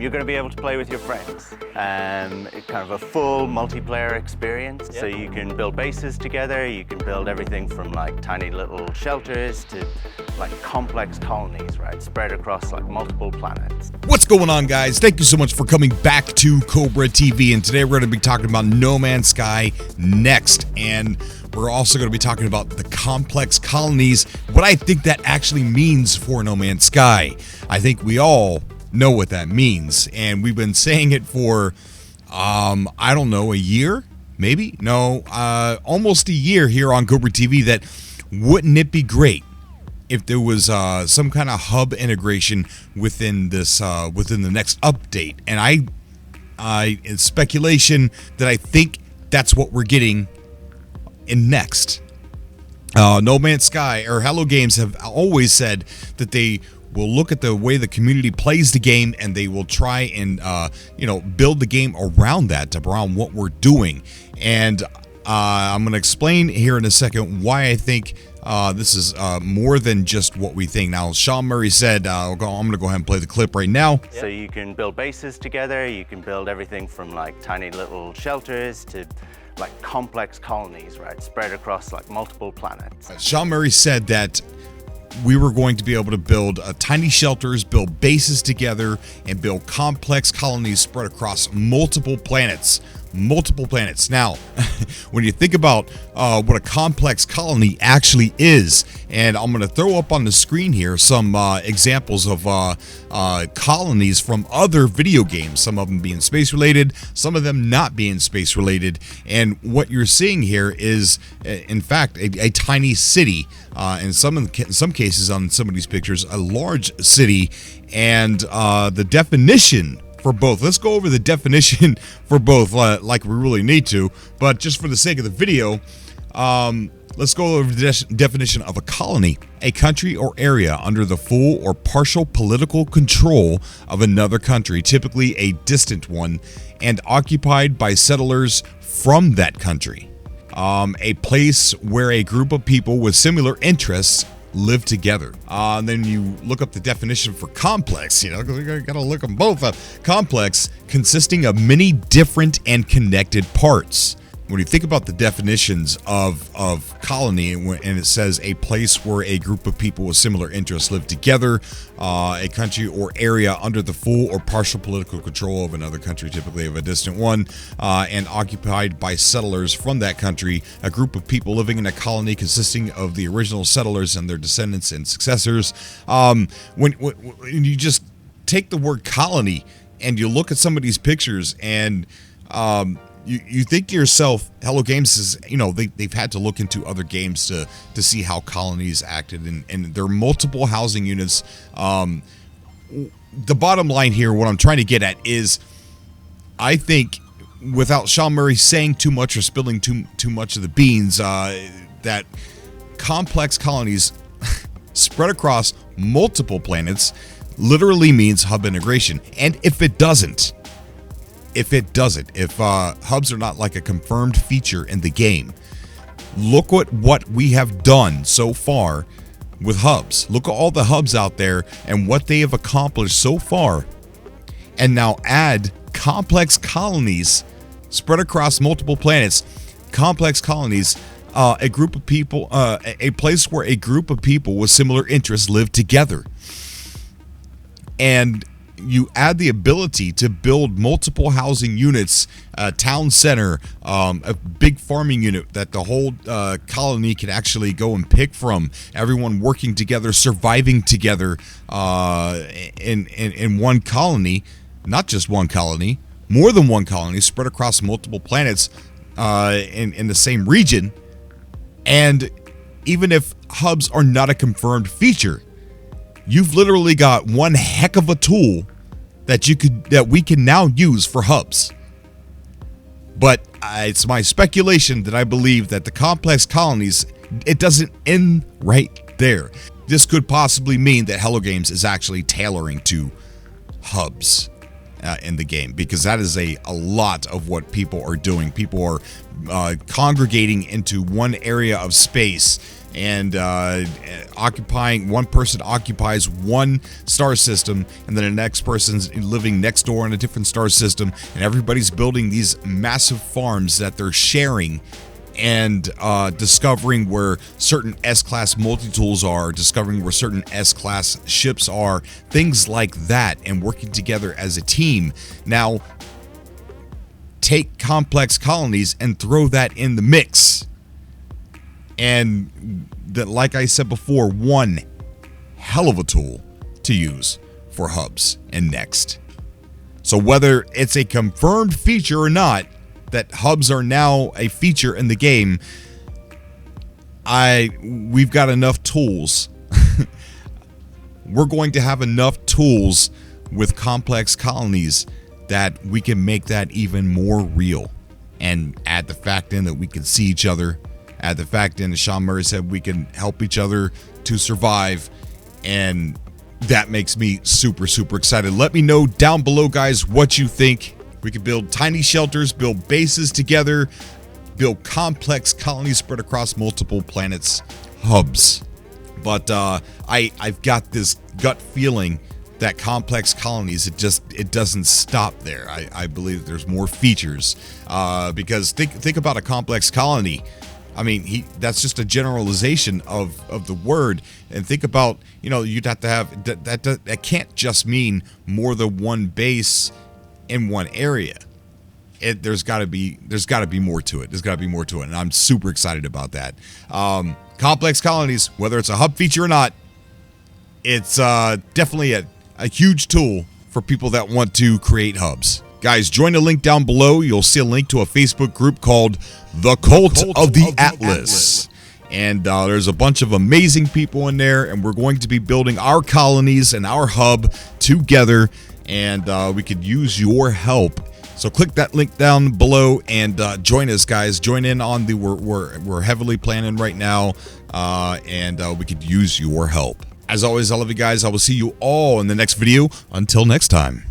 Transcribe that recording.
You're going to be able to play with your friends. It's kind of a full multiplayer experience. Yep. So you can build bases together, you can build everything from like tiny little shelters to like complex colonies, right? Spread across like multiple planets. What's going on, guys? Thank you so much for coming back to Cobra TV, and today we're going to be talking about No Man's Sky next, and we're also going to be talking about the complex colonies, what I think that actually means for No Man's Sky. I think we all know what that means, and we've been saying it for I don't know, a year, maybe? No, almost a year here on Cobra TV, that wouldn't it be great if there was some kind of hub integration within this within the next update. And it's speculation that I think that's what we're getting in next. No Man's Sky or Hello Games have always said that they will look at the way the community plays the game, and they will try and build the game around that, around what we're doing. And I'm going to explain here in a second why I think this is more than just what we think. Now, Sean Murray said, I'm going to go ahead and play the clip right now. So you can build bases together, you can build everything from like tiny little shelters to like complex colonies, right? Spread across like multiple planets. Sean Murray said that we were going to be able to build tiny shelters, build bases together, and build complex colonies spread across multiple planets. Now, when you think about what a complex colony actually is, and I'm going to throw up on the screen here some examples of colonies from other video games, some of them being space related, some of them not being space related. And what you're seeing here is, in fact, a tiny city, in some cases on some of these pictures, a large city. And the definition for both. Let's go over the definition for both like we really need to, but just for the sake of the video, let's go over the definition of a colony: a country or area under the full or partial political control of another country, typically a distant one, and occupied by settlers from that country. A place where a group of people with similar interests live together. Then you look up the definition for complex, you gotta look them both up. Complex, consisting of many different and connected parts. When you think about the definitions of colony, and it says a place where a group of people with similar interests live together, a country or area under the full or partial political control of another country, typically of a distant one, and occupied by settlers from that country, a group of people living in a colony consisting of the original settlers and their descendants and successors. When you just take the word colony and you look at some of these pictures, and you think to yourself, Hello Games is, they've had to look into other games to see how colonies acted, and there are multiple housing units. The bottom line here, what I'm trying to get at is, I think, without Sean Murray saying too much or spilling too much of the beans, that complex colonies spread across multiple planets literally means hub integration. And if hubs are not like a confirmed feature in the game, look at what we have done so far with hubs. Look at all the hubs out there and what they have accomplished so far. And now add complex colonies spread across multiple planets. Complex colonies, a group of people, a place where a group of people with similar interests live together. And you add the ability to build multiple housing units, a town center, a big farming unit that the whole colony can actually go and pick from. Everyone working together, surviving together in one colony, not just one colony, more than one colony, spread across multiple planets in the same region. And even if hubs are not a confirmed feature, you've literally got one heck of a tool that we can now use for hubs. But it's my speculation that I believe that the complex colonies, it doesn't end right there. This could possibly mean that Hello Games is actually tailoring to hubs. in the game, because that is a lot of what people are doing. People are congregating into one area of space and one person occupies one star system, and then the next person's living next door in a different star system, and everybody's building these massive farms that they're sharing, and discovering where certain S-class multi-tools are, discovering where certain S-class ships are, things like that, and working together as a team. Now, take complex colonies and throw that in the mix. And that, like I said before, one hell of a tool to use for hubs and Next. So whether it's a confirmed feature or not, that hubs are now a feature in the game, we've got enough tools. We're going to have enough tools with complex colonies that we can make that even more real, and add the fact in that we can see each other, add the fact in, as Sean Murray said, we can help each other to survive, and that makes me super, super excited. Let me know down below, guys, what you think. We can build tiny shelters, build bases together, build complex colonies spread across multiple planets, hubs. But I've got this gut feeling that complex colonies, it doesn't stop there. I believe there's more features, because think about a complex colony. I mean, that's just a generalization of the word. And think about, you'd have to have that can't just mean more than one base in one area. There's got to be more to it. There's got to be more to it, and I'm super excited about that. Complex colonies, whether it's a hub feature or not, it's definitely a huge tool for people that want to create hubs. Guys, join the link down below. You'll see a link to a Facebook group called The Cult of the Atlas. And there's a bunch of amazing people in there, and we're going to be building our colonies and our hub together, and we could use your help. So click that link down below and join us, guys. Join in on the we're heavily planning right now, and we could use your help. As always, I love you guys. I will see you all in the next video. Until next time.